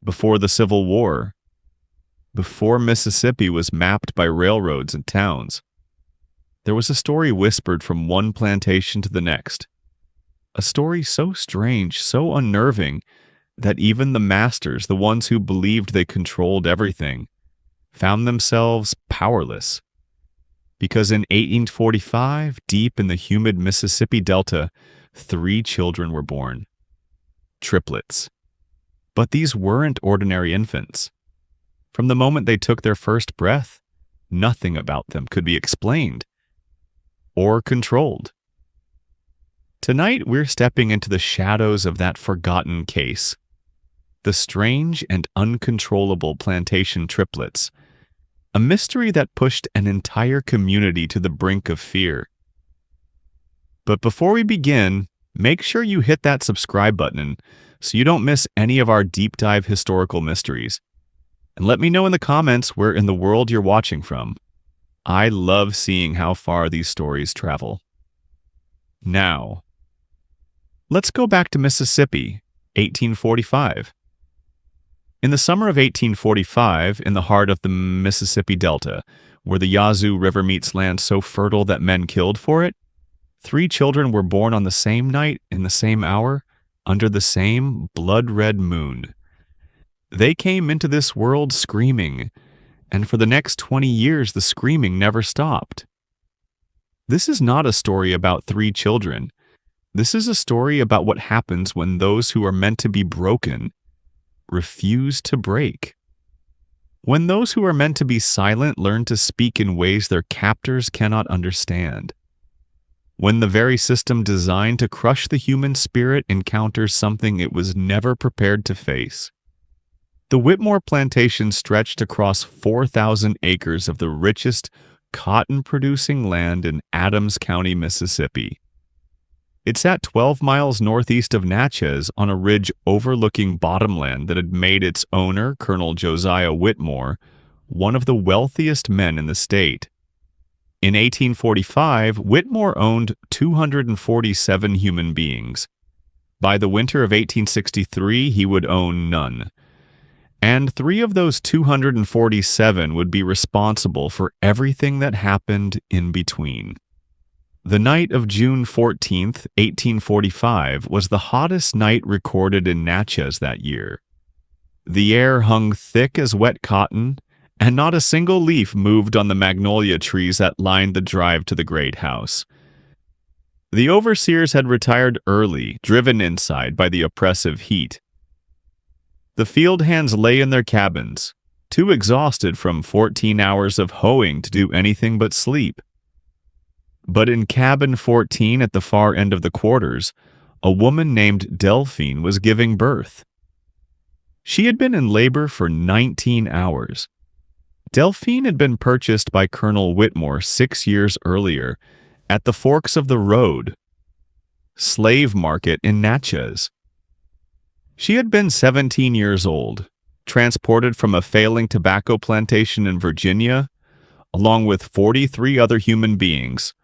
before the Civil War, before Mississippi was mapped by railroads and towns. There was a story whispered from one plantation to the next. A story so strange, so unnerving, that even the masters, the ones who believed they controlled everything, found themselves powerless. Because in 1845, deep in the humid Mississippi Delta, 3 children were born. Triplets. But these weren't ordinary infants. From the moment they took their first breath, nothing about them could be explained or controlled. Tonight, we're stepping into the shadows of that forgotten case. The strange and uncontrollable plantation triplets. A mystery that pushed an entire community to the brink of fear. But before we begin, make sure you hit that subscribe button so you don't miss any of our deep dive historical mysteries. And let me know in the comments where in the world you're watching from. I love seeing how far these stories travel. Now, let's go back to Mississippi, 1845. In the summer of 1845, in the heart of the Mississippi Delta, where the Yazoo River meets land so fertile that men killed for it, 3 children were born on the same night, in the same hour, under the same blood-red moon. They came into this world screaming, and for the next 20 years the screaming never stopped. This is not a story about 3 children. This is a story about what happens when those who are meant to be broken refuse to break. When those who are meant to be silent learn to speak in ways their captors cannot understand. When the very system designed to crush the human spirit encounters something it was never prepared to face. The Whitmore plantation stretched across 4,000 acres of the richest cotton-producing land in Adams County, Mississippi. It sat 12 miles northeast of Natchez on a ridge overlooking bottomland that had made its owner, Colonel Josiah Whitmore, one of the wealthiest men in the state. In 1845, Whitmore owned 247 human beings. By the winter of 1863, he would own none. And 3 of those 247 would be responsible for everything that happened in between. The night of June 14th, 1845, was the hottest night recorded in Natchez that year. The air hung thick as wet cotton, and not a single leaf moved on the magnolia trees that lined the drive to the great house. The overseers had retired early, driven inside by the oppressive heat. The field hands lay in their cabins, too exhausted from 14 hours of hoeing to do anything but sleep. But in cabin 14 at the far end of the quarters, a woman named Delphine was giving birth. She had been in labor for 19 hours. Delphine had been purchased by Colonel Whitmore 6 years earlier at the Forks of the Road slave market in Natchez. She had been 17 years old, transported from a failing tobacco plantation in Virginia, along with 43 other human beings,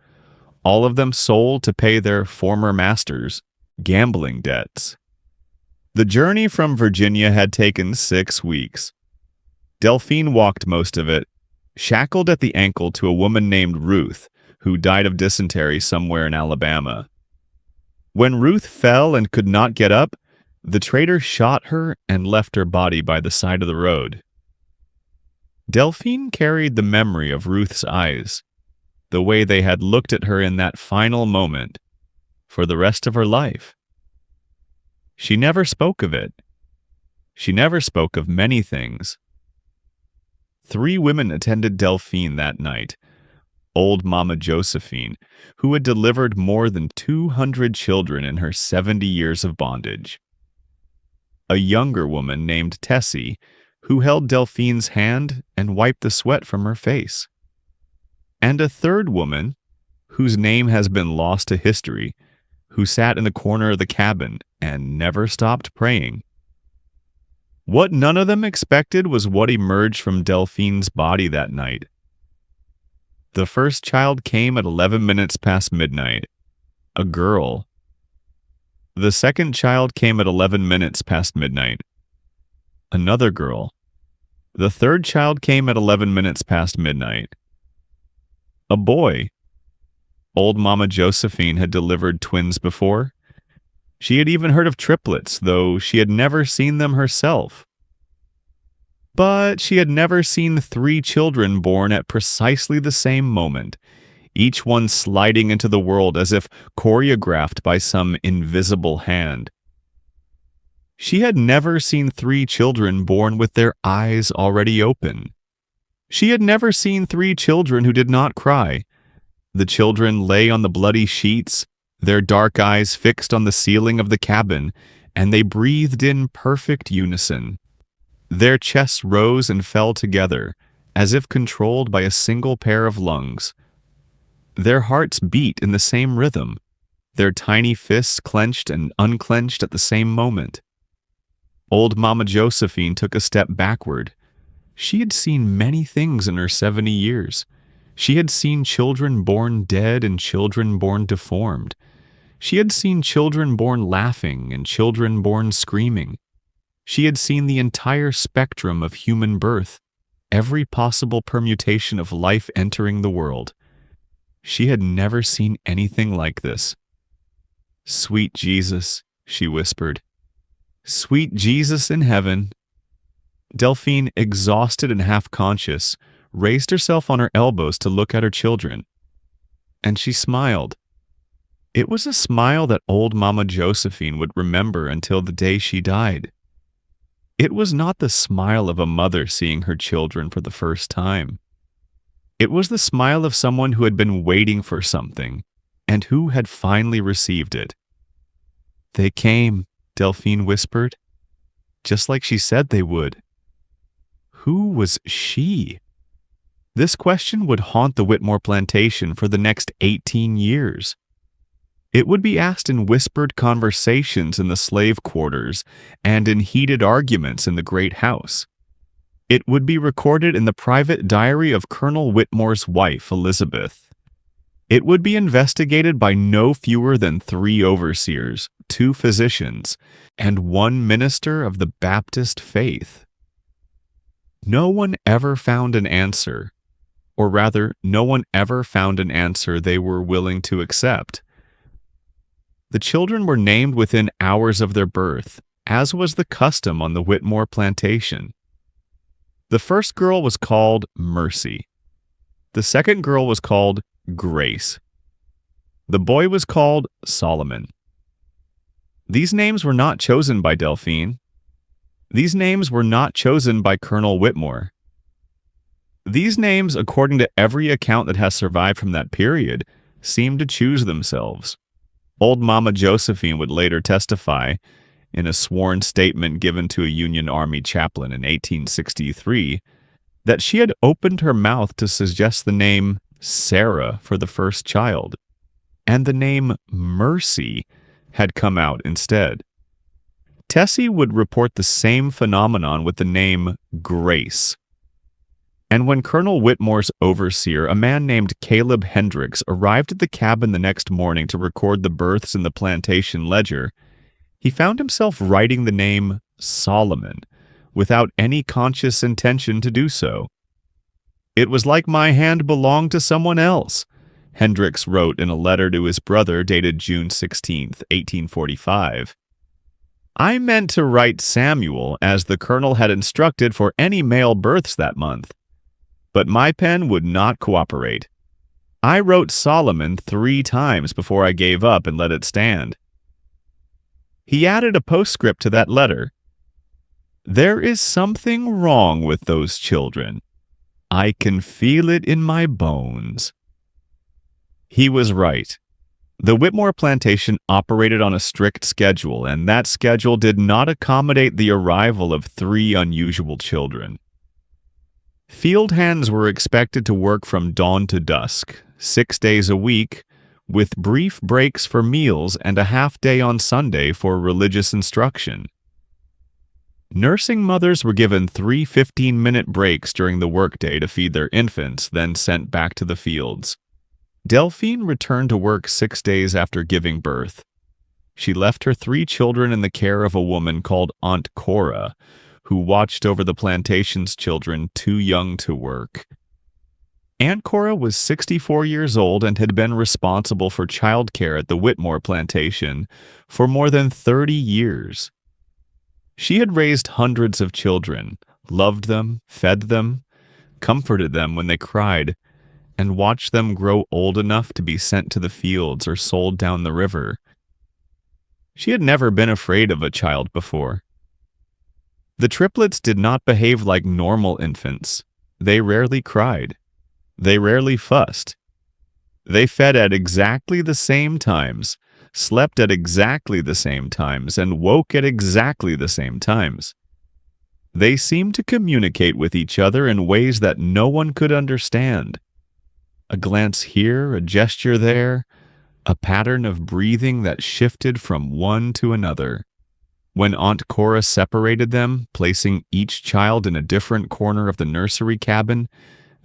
all of them sold to pay their former masters' gambling debts. The journey from Virginia had taken 6 weeks. Delphine walked most of it, shackled at the ankle to a woman named Ruth, who died of dysentery somewhere in Alabama. When Ruth fell and could not get up, the trader shot her and left her body by the side of the road. Delphine carried the memory of Ruth's eyes, the way they had looked at her in that final moment, for the rest of her life. She never spoke of it. She never spoke of many things. 3 women attended Delphine that night. Old Mama Josephine, who had delivered more than 200 children in her 70 years of bondage. A younger woman named Tessie, who held Delphine's hand and wiped the sweat from her face. And a third woman, whose name has been lost to history, who sat in the corner of the cabin and never stopped praying. What none of them expected was what emerged from Delphine's body that night. The first child came at 11 minutes past midnight, a girl. The second child came at 11 minutes past midnight, another girl. The third child came at 11 minutes past midnight. A boy. Old Mama Josephine had delivered twins before. She had even heard of triplets, though she had never seen them herself. But she had never seen 3 children born at precisely the same moment, each one sliding into the world as if choreographed by some invisible hand. She had never seen 3 children born with their eyes already open. She had never seen 3 children who did not cry. The children lay on the bloody sheets, their dark eyes fixed on the ceiling of the cabin, and they breathed in perfect unison. Their chests rose and fell together, as if controlled by a single pair of lungs. Their hearts beat in the same rhythm. Their tiny fists clenched and unclenched at the same moment. Old Mama Josephine took a step backward. She had seen many things in her 70 years. She had seen children born dead and children born deformed. She had seen children born laughing and children born screaming. She had seen the entire spectrum of human birth, every possible permutation of life entering the world. She had never seen anything like this. "Sweet Jesus," she whispered. "Sweet Jesus in heaven." Delphine, exhausted and half-conscious, raised herself on her elbows to look at her children. And she smiled. It was a smile that old Mama Josephine would remember until the day she died. It was not the smile of a mother seeing her children for the first time. It was the smile of someone who had been waiting for something, and who had finally received it. "They came," Delphine whispered, just like she said they would. Who was she? This question would haunt the Whitmore plantation for the next 18 years. It would be asked in whispered conversations in the slave quarters and in heated arguments in the great house. It would be recorded in the private diary of Colonel Whitmore's wife, Elizabeth. It would be investigated by no fewer than 3 overseers, 2 physicians, and 1 minister of the Baptist faith. No one ever found an answer, or rather, no one ever found an answer they were willing to accept. The children were named within hours of their birth, as was the custom on the Whitmore plantation. The first girl was called Mercy. The second girl was called Grace. The boy was called Solomon. These names were not chosen by Delphine. These names were not chosen by Colonel Whitmore. These names, according to every account that has survived from that period, seemed to choose themselves. Old Mama Josephine would later testify, in a sworn statement given to a Union Army chaplain in 1863, that she had opened her mouth to suggest the name Sarah for the first child, and the name Mercy had come out instead. Tessie would report the same phenomenon with the name Grace. And when Colonel Whitmore's overseer, a man named Caleb Hendricks, arrived at the cabin the next morning to record the births in the plantation ledger, he found himself writing the name Solomon without any conscious intention to do so. "It was like my hand belonged to someone else," Hendricks wrote in a letter to his brother dated June 16, 1845. "I meant to write Samuel, as the colonel had instructed for any male births that month. But my pen would not cooperate. I wrote Solomon 3 times before I gave up and let it stand." He added a postscript to that letter. "There is something wrong with those children. I can feel it in my bones." He was right. The Whitmore plantation operated on a strict schedule, and that schedule did not accommodate the arrival of 3 unusual children. Field hands were expected to work from dawn to dusk, 6 days a week, with brief breaks for meals and a half day on Sunday for religious instruction. Nursing mothers were given 3 15-minute breaks during the workday to feed their infants, then sent back to the fields. Delphine returned to work 6 days after giving birth. She left her 3 children in the care of a woman called Aunt Cora, who watched over the plantation's children too young to work. Aunt Cora was 64 years old and had been responsible for childcare at the Whitmore plantation for more than 30 years. She had raised hundreds of children, loved them, fed them, comforted them when they cried, and watched them grow old enough to be sent to the fields or sold down the river. She had never been afraid of a child before. The triplets did not behave like normal infants. They rarely cried. They rarely fussed. They fed at exactly the same times, slept at exactly the same times, and woke at exactly the same times. They seemed to communicate with each other in ways that no one could understand. A glance here, a gesture there, a pattern of breathing that shifted from one to another. When Aunt Cora separated them, placing each child in a different corner of the nursery cabin,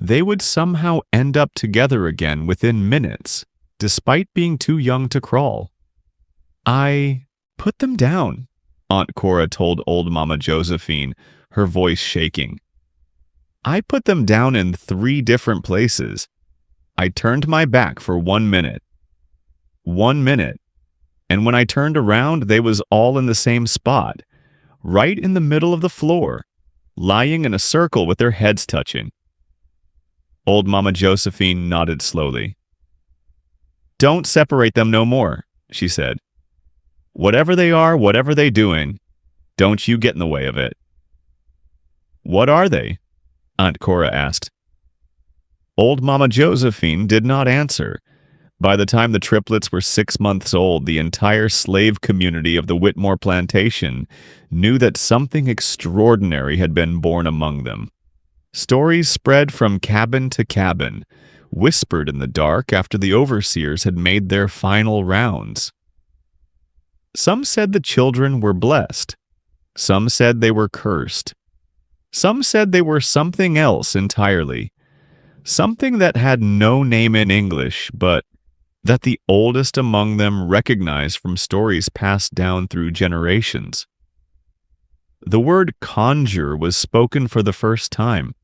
they would somehow end up together again within minutes, despite being too young to crawl. "I put them down," Aunt Cora told old Mama Josephine, her voice shaking. "I put them down in 3 different places. I turned my back for 1 minute. 1 minute. And when I turned around, they was all in the same spot, right in the middle of the floor, lying in a circle with their heads touching." Old Mama Josephine nodded slowly. "Don't separate them no more," she said. "Whatever they are, whatever they doing, don't you get in the way of it." "What are they?" Aunt Cora asked. Old Mama Josephine did not answer. By the time the triplets were 6 months old, the entire slave community of the Whitmore plantation knew that something extraordinary had been born among them. Stories spread from cabin to cabin, whispered in the dark after the overseers had made their final rounds. Some said the children were blessed. Some said they were cursed. Some said they were something else entirely. Something that had no name in English, but that the oldest among them recognized from stories passed down through generations. The word conjure was spoken for the first time.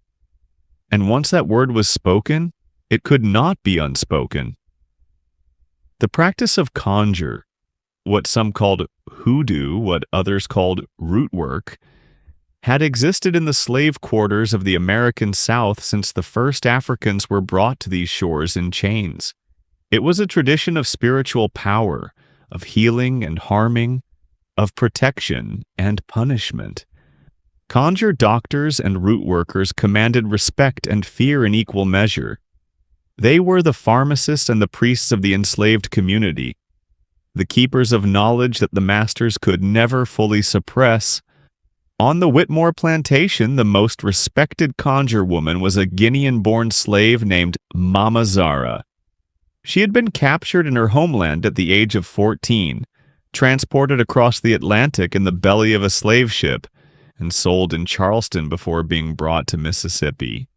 And once that word was spoken, it could not be unspoken. The practice of conjure, what some called hoodoo, what others called root work, had existed in the slave quarters of the American South since the first Africans were brought to these shores in chains. It was a tradition of spiritual power, of healing and harming, of protection and punishment. Conjure doctors and root workers commanded respect and fear in equal measure. They were the pharmacists and the priests of the enslaved community, the keepers of knowledge that the masters could never fully suppress. On the Whitmore plantation, the most respected conjure woman was a Guinean-born slave named Mama Zara. She had been captured in her homeland at the age of 14, transported across the Atlantic in the belly of a slave ship, and sold in Charleston before being brought to Mississippi.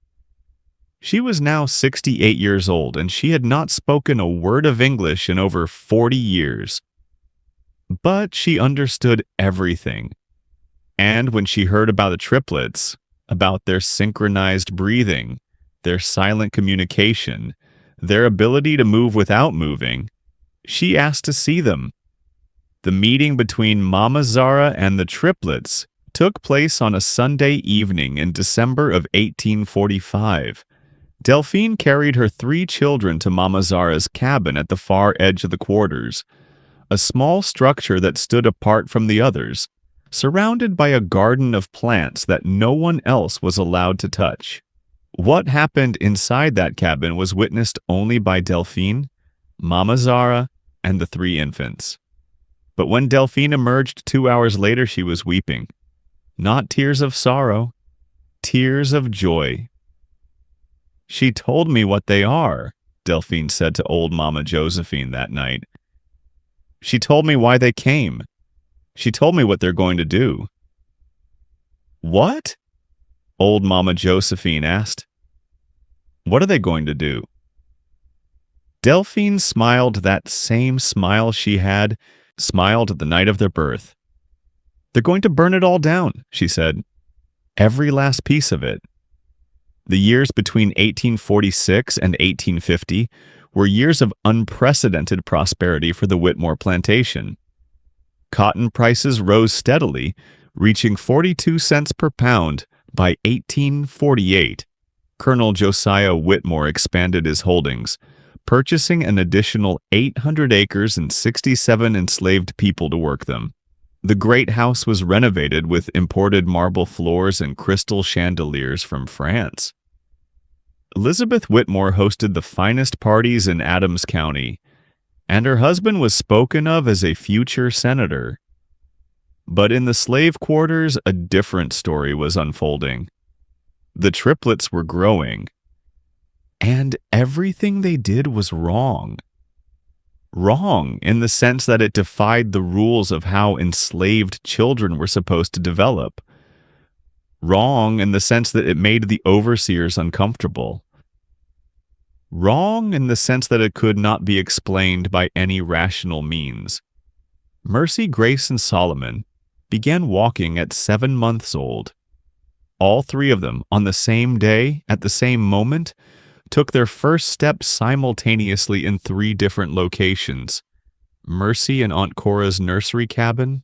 She was now 68 years old, and she had not spoken a word of English in over 40 years. But she understood everything. And when she heard about the triplets, about their synchronized breathing, their silent communication, their ability to move without moving, she asked to see them. The meeting between Mama Zara and the triplets took place on a Sunday evening in December of 1845. Delphine carried her 3 children to Mama Zara's cabin at the far edge of the quarters, a small structure that stood apart from the others, surrounded by a garden of plants that no one else was allowed to touch. What happened inside that cabin was witnessed only by Delphine, Mama Zara, and the 3 infants. But when Delphine emerged 2 hours later, she was weeping. Not tears of sorrow, tears of joy. "She told me what they are," Delphine said to old Mama Josephine that night. "She told me why they came. She told me what they're going to do." "What?" old Mama Josephine asked. "What are they going to do?" Delphine smiled that same smile she had smiled the night of their birth. "They're going to burn it all down," she said. Every last piece of it. The years between 1846 and 1850 were years of unprecedented prosperity for the Whitmore plantation. Cotton prices rose steadily, reaching 42 cents per pound by 1848. Colonel Josiah Whitmore expanded his holdings, purchasing an additional 800 acres and 67 enslaved people to work them. The great house was renovated with imported marble floors and crystal chandeliers from France. Elizabeth Whitmore hosted the finest parties in Adams County, and her husband was spoken of as a future senator. But in the slave quarters, a different story was unfolding. The triplets were growing, and everything they did was wrong. Wrong in the sense that it defied the rules of how enslaved children were supposed to develop. Wrong in the sense that it made the overseers uncomfortable. Wrong in the sense that it could not be explained by any rational means. Mercy, Grace, and Solomon began walking at 7 months old. All three of them, on the same day, at the same moment, took their first steps simultaneously in 3 different locations. Mercy in Aunt Cora's nursery cabin,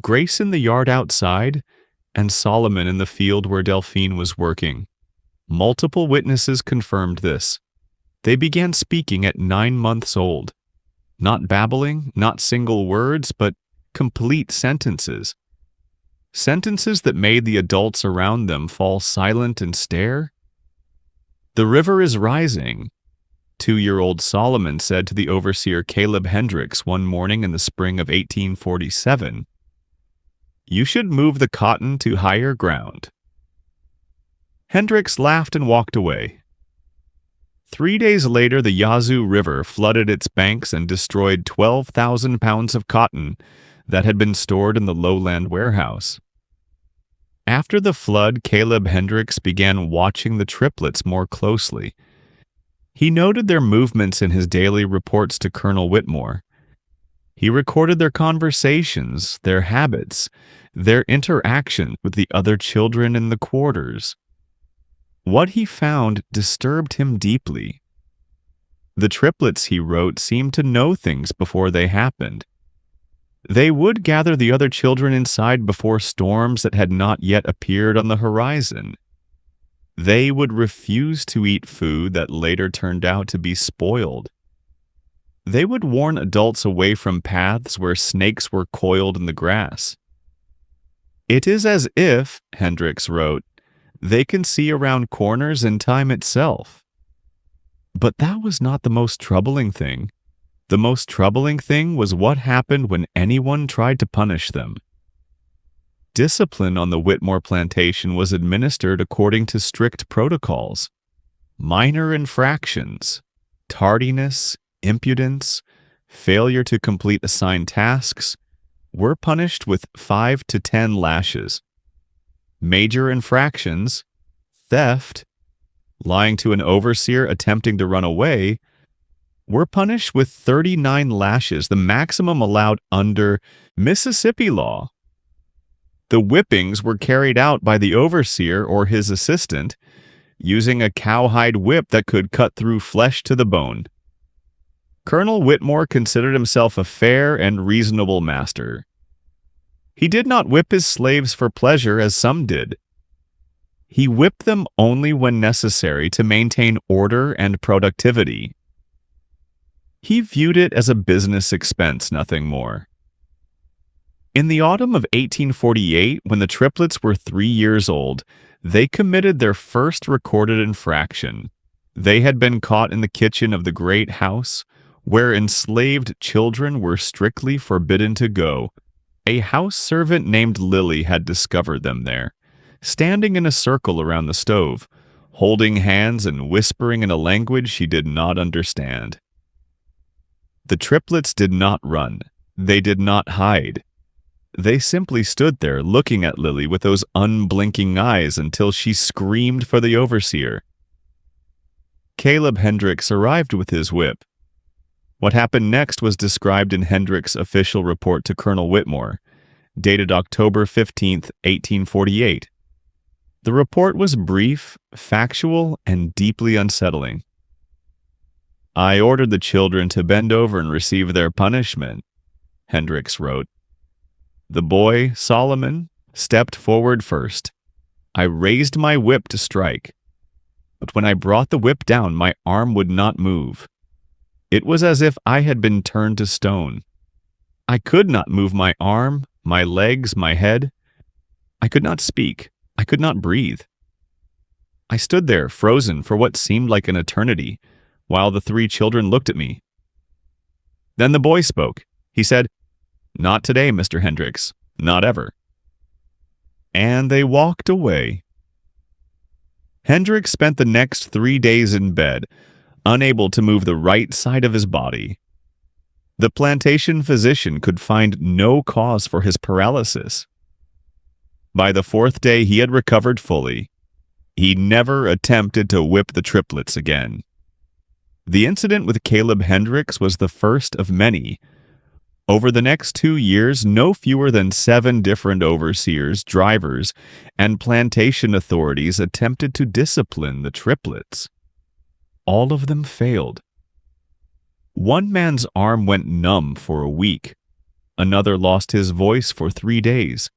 Grace in the yard outside, and Solomon in the field where Delphine was working. Multiple witnesses confirmed this. They began speaking at 9 months old. Not babbling, not single words, but complete sentences. Sentences that made the adults around them fall silent and stare. "The river is rising," 2-year-old Solomon said to the overseer Caleb Hendricks one morning in the spring of 1847. "You should move the cotton to higher ground." Hendricks laughed and walked away. 3 days later, the Yazoo River flooded its banks and destroyed 12,000 pounds of cotton that had been stored in the lowland warehouse. After the flood, Caleb Hendricks began watching the triplets more closely. He noted their movements in his daily reports to Colonel Whitmore. He recorded their conversations, their habits, their interaction with the other children in the quarters. What he found disturbed him deeply. The triplets, he wrote, seemed to know things before they happened. They would gather the other children inside before storms that had not yet appeared on the horizon. They would refuse to eat food that later turned out to be spoiled. They would warn adults away from paths where snakes were coiled in the grass. "It is as if," Hendricks wrote, "they can see around corners in time itself." But that was not the most troubling thing. The most troubling thing was what happened when anyone tried to punish them. Discipline on the Whitmore plantation was administered according to strict protocols. Minor infractions, tardiness, impudence, failure to complete assigned tasks, were punished with 5 to 10 lashes. Major infractions, theft, lying to an overseer attempting to run away, were punished with 39 lashes, the maximum allowed under Mississippi law. The whippings were carried out by the overseer or his assistant, using a cowhide whip that could cut through flesh to the bone. Colonel Whitmore considered himself a fair and reasonable master. He did not whip his slaves for pleasure as some did. He whipped them only when necessary to maintain order and productivity. He viewed it as a business expense, nothing more. In the autumn of 1848, when the triplets were 3 years old, they committed their first recorded infraction. They had been caught in the kitchen of the great house, where enslaved children were strictly forbidden to go. A house servant named Lily had discovered them there, standing in a circle around the stove, holding hands and whispering in a language she did not understand. The triplets did not run. They did not hide. They simply stood there looking at Lily with those unblinking eyes until she screamed for the overseer. Caleb Hendricks arrived with his whip. What happened next was described in Hendricks' official report to Colonel Whitmore, dated October 15, 1848. The report was brief, factual, and deeply unsettling. "I ordered the children to bend over and receive their punishment," Hendricks wrote. "The boy, Solomon, stepped forward first. I raised my whip to strike. But when I brought the whip down, my arm would not move. It was as if I had been turned to stone. I could not move my arm, my legs, my head. I could not speak. I could not breathe. I stood there, frozen for what seemed like an eternity, while the 3 children looked at me. Then the boy spoke. He said, 'Not today, Mr. Hendricks. Not ever.' And they walked away." Hendricks spent the next 3 days in bed, unable to move the right side of his body. The plantation physician could find no cause for his paralysis. By the 4th day, he had recovered fully. He never attempted to whip the triplets again. The incident with Caleb Hendricks was the first of many. Over the next 2 years, no fewer than 7 different overseers, drivers, and plantation authorities attempted to discipline the triplets. All of them failed. One man's arm went numb for a week. Another lost his voice for 3 days.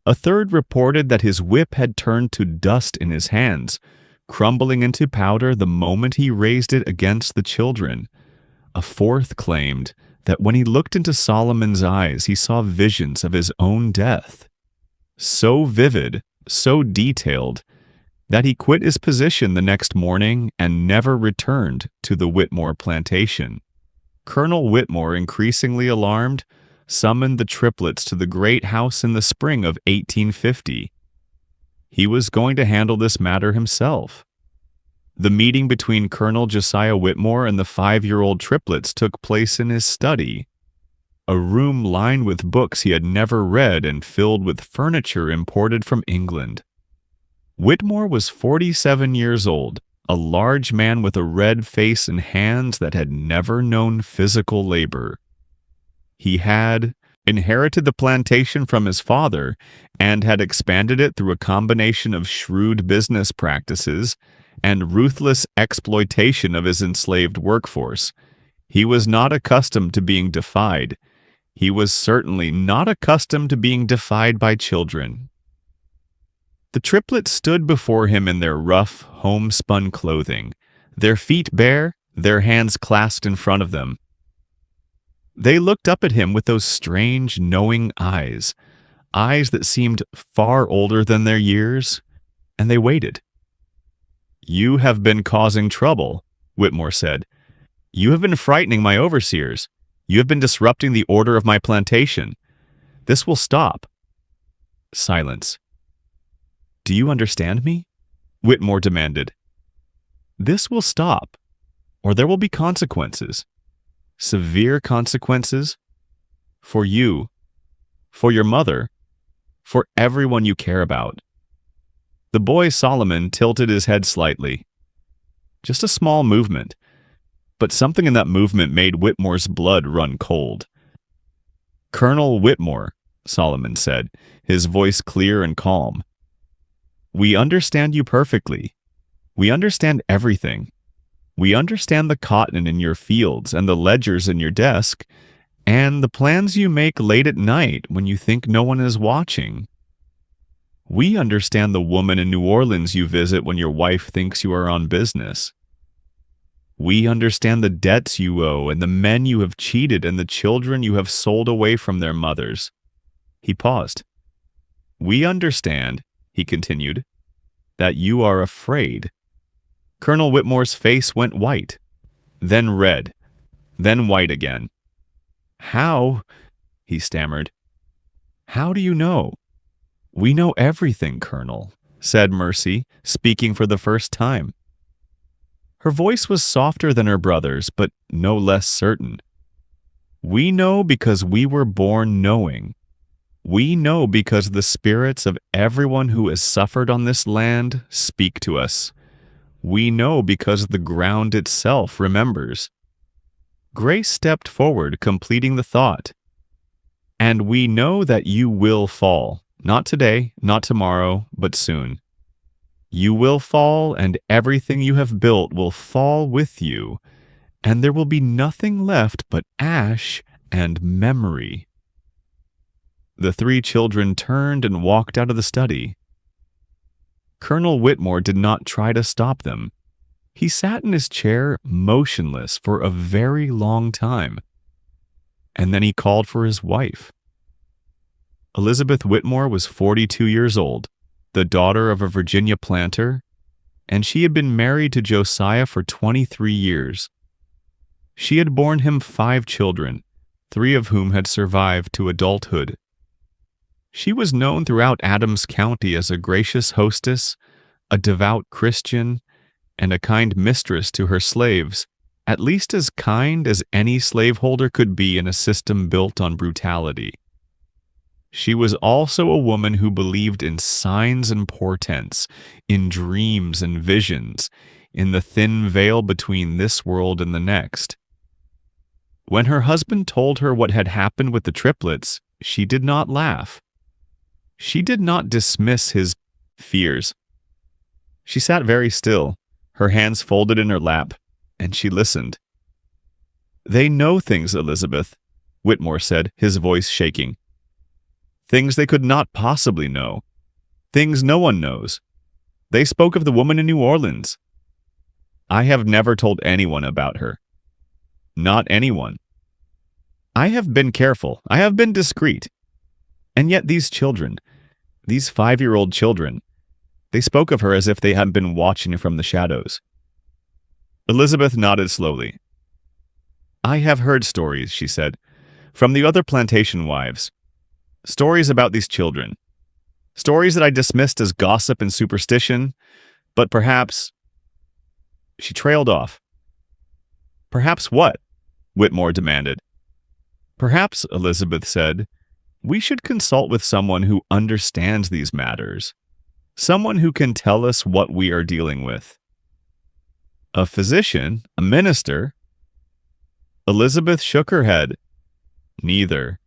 A third reported that his whip had turned to dust in his hands, crumbling into powder the moment he raised it against the children. A fourth claimed that when he looked into Solomon's eyes, he saw visions of his own death. So vivid, so detailed, that he quit his position the next morning and never returned to the Whitmore plantation. Colonel Whitmore, increasingly alarmed, summoned the triplets to the great house in the spring of 1850. He was going to handle this matter himself. The meeting between Colonel Josiah Whitmore and the 5-year-old triplets took place in his study, a room lined with books he had never read and filled with furniture imported from England. Whitmore was 47 years old, a large man with a red face and hands that had never known physical labor. He had inherited the plantation from his father and had expanded it through a combination of shrewd business practices and ruthless exploitation of his enslaved workforce. He was not accustomed to being defied. He was certainly not accustomed to being defied by children. The triplets stood before him in their rough, homespun clothing, their feet bare, their hands clasped in front of them. They looked up at him with those strange, knowing eyes that seemed far older than their years, and they waited. "You have been causing trouble," Whitmore said. "You have been frightening my overseers. You have been disrupting the order of my plantation. This will stop." Silence. "Do you understand me?" Whitmore demanded. "This will stop, or there will be consequences. Severe consequences. For you, for your mother, for everyone you care about." The boy Solomon tilted his head slightly. Just a small movement, but something in that movement made Whitmore's blood run cold. "Colonel Whitmore," Solomon said, his voice clear and calm, "we understand you perfectly. We understand everything. We understand the cotton in your fields and the ledgers in your desk, and the plans you make late at night when you think no one is watching. We understand the woman in New Orleans you visit when your wife thinks you are on business. We understand the debts you owe and the men you have cheated and the children you have sold away from their mothers." He paused. "We understand," he continued, "that you are afraid." Colonel Whitmore's face went white, then red, then white again. "How?" he stammered. "How do you know?" "We know everything, Colonel," said Mercy, speaking for the first time. Her voice was softer than her brother's, but no less certain. "We know because we were born knowing. We know because the spirits of everyone who has suffered on this land speak to us. We know because the ground itself remembers." Grace stepped forward, completing the thought. "And we know that you will fall, Not today, not tomorrow, but soon. You will fall, and everything you have built will fall with you, and there will be nothing left but ash and memory." The three children turned and walked out of the study. Colonel Whitmore did not try to stop them. He sat in his chair, motionless, for a very long time. And then he called for his wife. Elizabeth Whitmore was 42 years old, the daughter of a Virginia planter, and she had been married to Josiah for 23 years. She had borne him 5 children, 3 of whom had survived to adulthood. She was known throughout Adams County as a gracious hostess, a devout Christian, and a kind mistress to her slaves, at least as kind as any slaveholder could be in a system built on brutality. She was also a woman who believed in signs and portents, in dreams and visions, in the thin veil between this world and the next. When her husband told her what had happened with the triplets, she did not laugh. She did not dismiss his fears. She sat very still, her hands folded in her lap, and she listened. "They know things, Elizabeth," Whitmore said, his voice shaking. "Things they could not possibly know. Things no one knows. They spoke of the woman in New Orleans. I have never told anyone about her. Not anyone. I have been careful. I have been discreet. And yet these children, these 5-year-old children, they spoke of her as if they had been watching from the shadows." Elizabeth nodded slowly. "I have heard stories," she said, "from the other plantation wives. Stories about these children. Stories that I dismissed as gossip and superstition, but perhaps—" She trailed off. "Perhaps what?" Whitmore demanded. "Perhaps," Elizabeth said, "we should consult with someone who understands these matters, someone who can tell us what we are dealing with." "A physician? A minister?" Elizabeth shook her head. "Neither.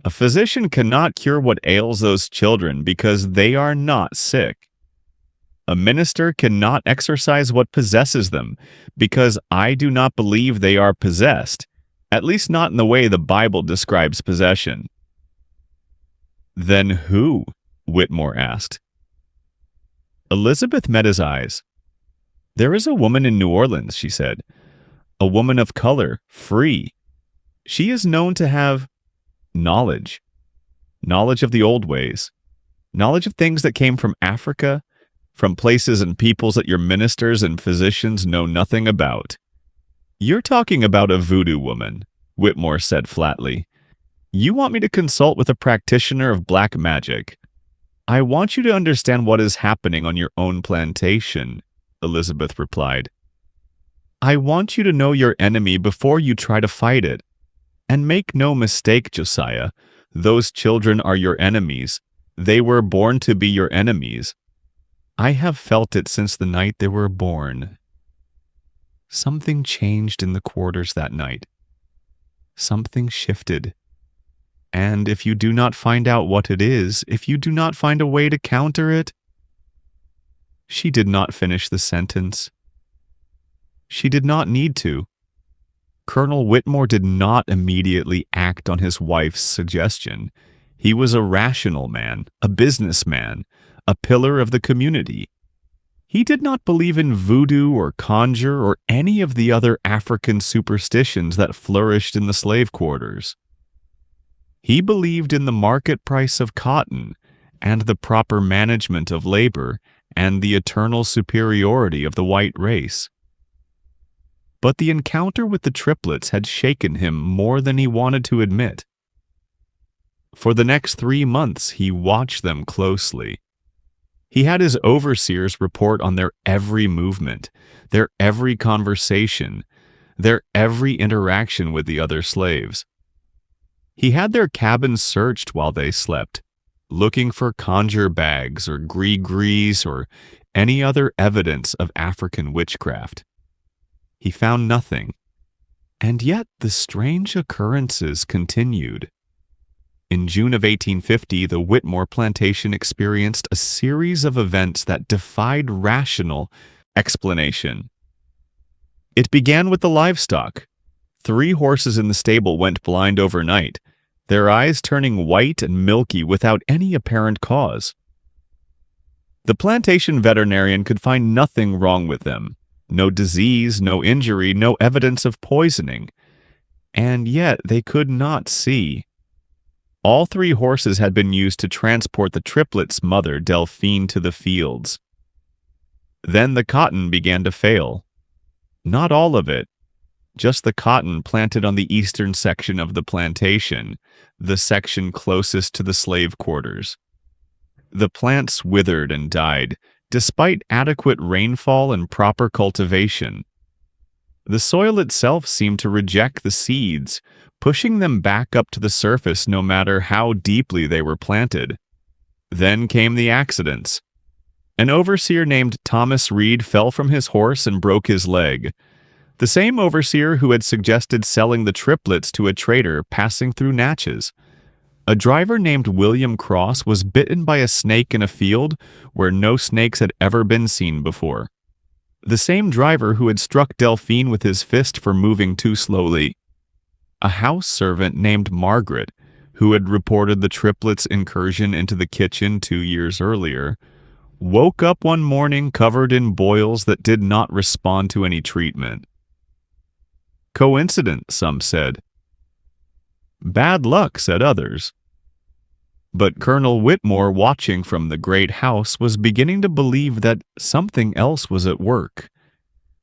A physician cannot cure what ails those children because they are not sick. A minister cannot exorcise what possesses them because I do not believe they are possessed, at least not in the way the Bible describes possession." "Then who?" Whitmore asked. Elizabeth met his eyes. "There is a woman in New Orleans," she said. "A woman of color, free. She is known to have knowledge. Knowledge of the old ways. Knowledge of things that came from Africa, from places and peoples that your ministers and physicians know nothing about." "You're talking about a voodoo woman," Whitmore said flatly. "You want me to consult with a practitioner of black magic. I want you to understand what is happening on your own plantation," Elizabeth replied. "I want you to know your enemy before you try to fight it. And make no mistake, Josiah, those children are your enemies. They were born to be your enemies. I have felt it since the night they were born." Something changed in the quarters that night. Something shifted. And if you do not find out what it is, if you do not find a way to counter it— She did not finish the sentence. She did not need to. Colonel Whitmore did not immediately act on his wife's suggestion. He was a rational man, a businessman, a pillar of the community. He did not believe in voodoo or conjure or any of the other African superstitions that flourished in the slave quarters. He believed in the market price of cotton and the proper management of labor and the eternal superiority of the white race. But the encounter with the triplets had shaken him more than he wanted to admit. For the next 3 months, he watched them closely. He had his overseers report on their every movement, their every conversation, their every interaction with the other slaves. He had their cabins searched while they slept, looking for conjure bags or gree-grees or any other evidence of African witchcraft. He found nothing, and yet the strange occurrences continued. In June of 1850, the Whitmore plantation experienced a series of events that defied rational explanation. It began with the livestock. 3 horses in the stable went blind overnight, their eyes turning white and milky without any apparent cause. The plantation veterinarian could find nothing wrong with them. No disease, no injury, no evidence of poisoning. And yet they could not see. All 3 horses had been used to transport the triplets' mother, Delphine, to the fields. Then the cotton began to fail. Not all of it, just the cotton planted on the eastern section of the plantation, the section closest to the slave quarters. The plants withered and died, despite adequate rainfall and proper cultivation. The soil itself seemed to reject the seeds, pushing them back up to the surface no matter how deeply they were planted. Then came the accidents. An overseer named Thomas Reed fell from his horse and broke his leg. The same overseer who had suggested selling the triplets to a trader passing through Natchez. A driver named William Cross was bitten by a snake in a field where no snakes had ever been seen before. The same driver who had struck Delphine with his fist for moving too slowly. A house servant named Margaret, who had reported the triplets' incursion into the kitchen 2 years earlier, woke up one morning covered in boils that did not respond to any treatment. Coincidence, some said. Bad luck, said others. But Colonel Whitmore, watching from the great house, was beginning to believe that something else was at work.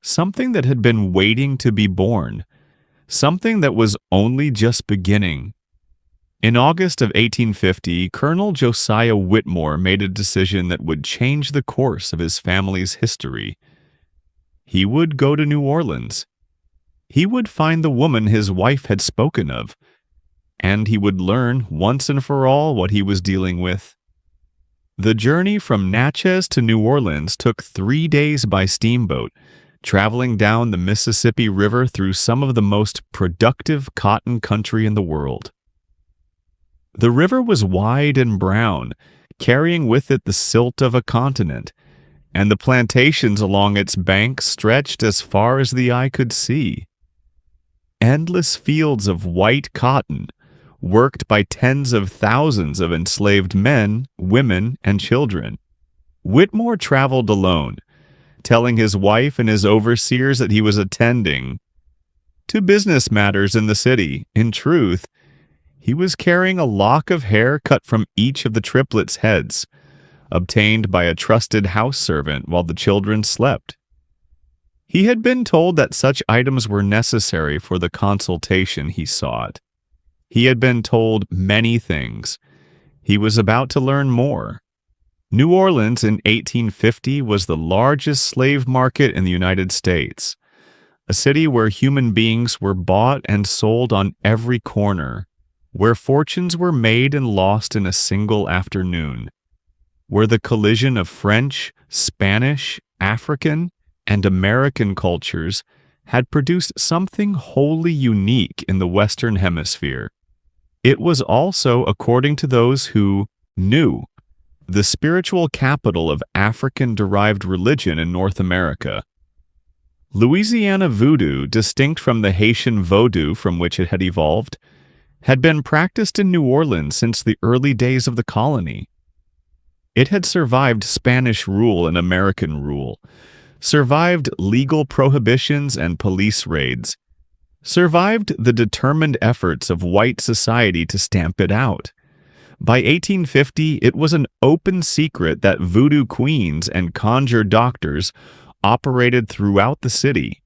Something that had been waiting to be born. Something that was only just beginning. In August of 1850, Colonel Josiah Whitmore made a decision that would change the course of his family's history. He would go to New Orleans. He would find the woman his wife had spoken of, and he would learn once and for all what he was dealing with. The journey from Natchez to New Orleans took 3 days by steamboat, traveling down the Mississippi River through some of the most productive cotton country in the world. The river was wide and brown, carrying with it the silt of a continent, and the plantations along its banks stretched as far as the eye could see. Endless fields of white cotton, worked by tens of thousands of enslaved men, women, and children. Whitmore traveled alone, telling his wife and his overseers that he was attending to business matters in the city. In truth, he was carrying a lock of hair cut from each of the triplets' heads, obtained by a trusted house servant while the children slept. He had been told that such items were necessary for the consultation he sought. He had been told many things. He was about to learn more. New Orleans in 1850 was the largest slave market in the United States, a city where human beings were bought and sold on every corner, where fortunes were made and lost in a single afternoon, where the collision of French, Spanish, African, and American cultures had produced something wholly unique in the Western Hemisphere. It was also, according to those who knew, the spiritual capital of African-derived religion in North America. Louisiana voodoo, distinct from the Haitian vaudou from which it had evolved, had been practiced in New Orleans since the early days of the colony. It had survived Spanish rule and American rule, survived legal prohibitions and police raids, survived the determined efforts of white society to stamp it out. By 1850, it was an open secret that voodoo queens and conjure doctors operated throughout the city,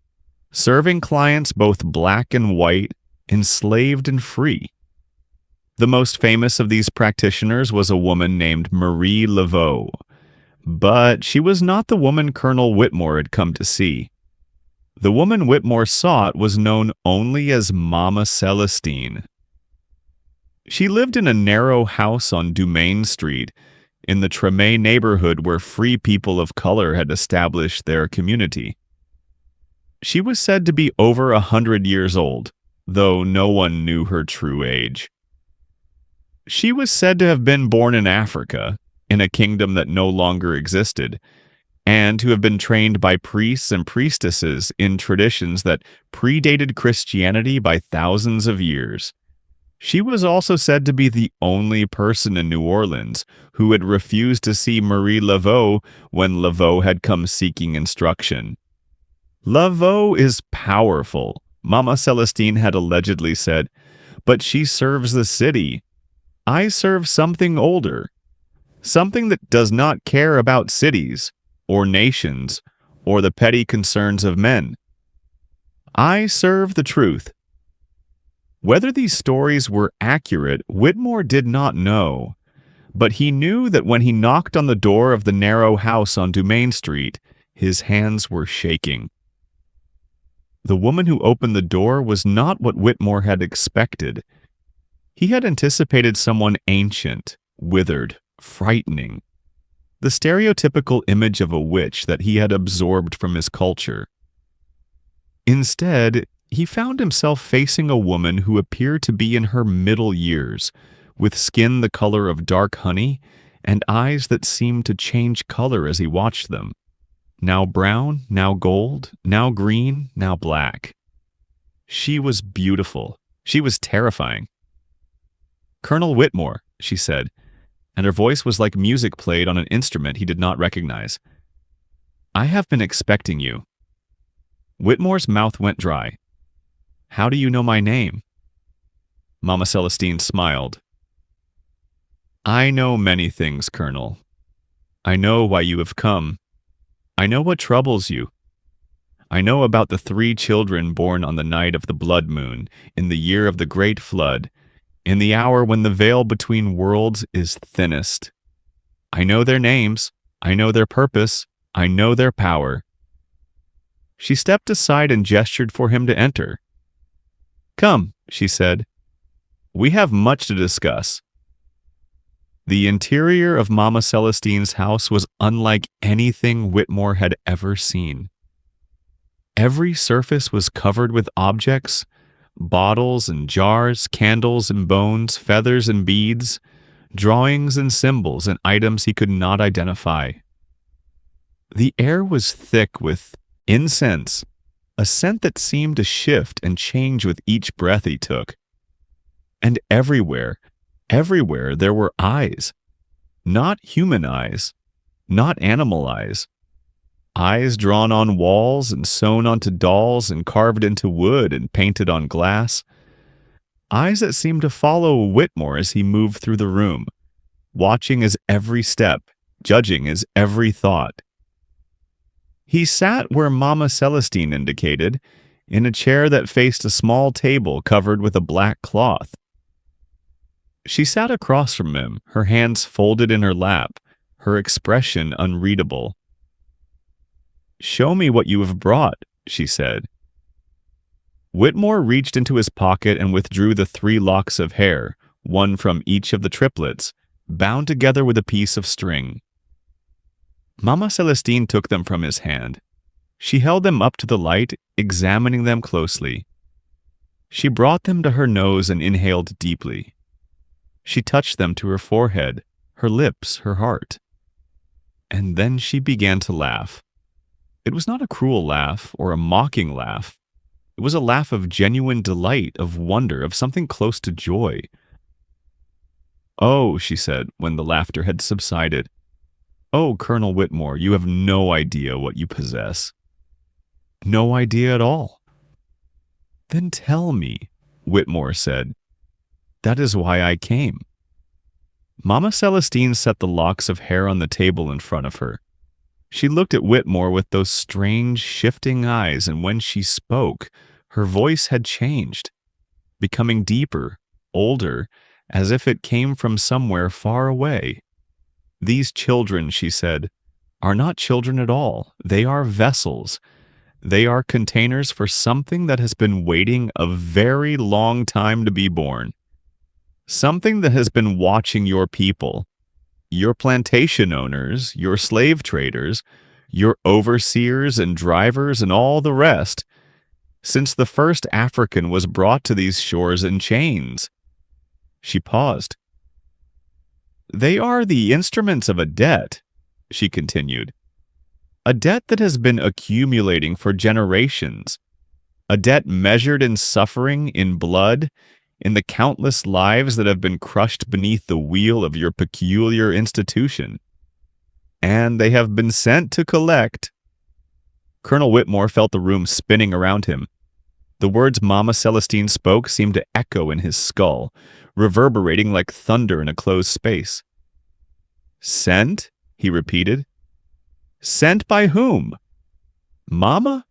serving clients both black and white, enslaved and free. The most famous of these practitioners was a woman named Marie Laveau, but she was not the woman Colonel Whitmore had come to see. The woman Whitmore sought was known only as Mama Celestine. She lived in a narrow house on Dumaine Street, in the Treme neighborhood where free people of color had established their community. She was said to be over 100 years old, though no one knew her true age. She was said to have been born in Africa, in a kingdom that no longer existed, and to have been trained by priests and priestesses in traditions that predated Christianity by thousands of years. She was also said to be the only person in New Orleans who had refused to see Marie Laveau when Laveau had come seeking instruction. Laveau is powerful, Mama Celestine had allegedly said, but she serves the city. I serve something older, something that does not care about cities, or nations, or the petty concerns of men. I serve the truth. Whether these stories were accurate, Whitmore did not know, but he knew that when he knocked on the door of the narrow house on Dumaine Street, his hands were shaking. The woman who opened the door was not what Whitmore had expected. He had anticipated someone ancient, withered, frightening, the stereotypical image of a witch that he had absorbed from his culture. Instead, he found himself facing a woman who appeared to be in her middle years, with skin the color of dark honey and eyes that seemed to change color as he watched them. Now brown, now gold, now green, now black. She was beautiful. She was terrifying. "Colonel Whitmore," she said, and her voice was like music played on an instrument he did not recognize. "I have been expecting you." Whitmore's mouth went dry. "How do you know my name?" Mama Celestine smiled. "I know many things, Colonel. I know why you have come. I know what troubles you. I know about the 3 children born on the night of the blood moon, in the year of the great flood, in the hour when the veil between worlds is thinnest. I know their names. I know their purpose. I know their power." She stepped aside and gestured for him to enter. "Come," she said. "We have much to discuss." The interior of Mama Celestine's house was unlike anything Whitmore had ever seen. Every surface was covered with objects, bottles and jars, candles and bones, feathers and beads, drawings and symbols and items he could not identify. The air was thick with incense, a scent that seemed to shift and change with each breath he took. And everywhere there were eyes. Not human eyes, not animal eyes. Eyes drawn on walls and sewn onto dolls and carved into wood and painted on glass. Eyes that seemed to follow Whitmore as he moved through the room, watching his every step, judging his every thought. He sat where Mama Celestine indicated, in a chair that faced a small table covered with a black cloth. She sat across from him, her hands folded in her lap, her expression unreadable. "Show me what you have brought," she said. Whitmore reached into his pocket and withdrew the 3 locks of hair, one from each of the triplets, bound together with a piece of string. Mama Celestine took them from his hand. She held them up to the light, examining them closely. She brought them to her nose and inhaled deeply. She touched them to her forehead, her lips, her heart. And then she began to laugh. It was not a cruel laugh or a mocking laugh. It was a laugh of genuine delight, of wonder, of something close to joy. "Oh," she said, when the laughter had subsided. "Oh, Colonel Whitmore, you have no idea what you possess." "No idea at all." "Then tell me," Whitmore said. "That is why I came." Mama Celestine set the locks of hair on the table in front of her. She looked at Whitmore with those strange, shifting eyes, and when she spoke, her voice had changed, becoming deeper, older, as if it came from somewhere far away. "These children," she said, "are not children at all. They are vessels. They are containers for something that has been waiting a very long time to be born. Something that has been watching your people, your plantation owners, your slave traders, your overseers and drivers and all the rest, since the first African was brought to these shores in chains." She paused. They are the instruments of a debt, she continued. A debt that has been accumulating for generations. A debt measured in suffering, in blood, in the countless lives that have been crushed beneath the wheel of your peculiar institution. And they have been sent to collect. Colonel Whitmore felt the room spinning around him. The words Mama Celestine spoke seemed to echo in his skull, reverberating like thunder in a closed space. Sent? He repeated. Sent by whom? Mama?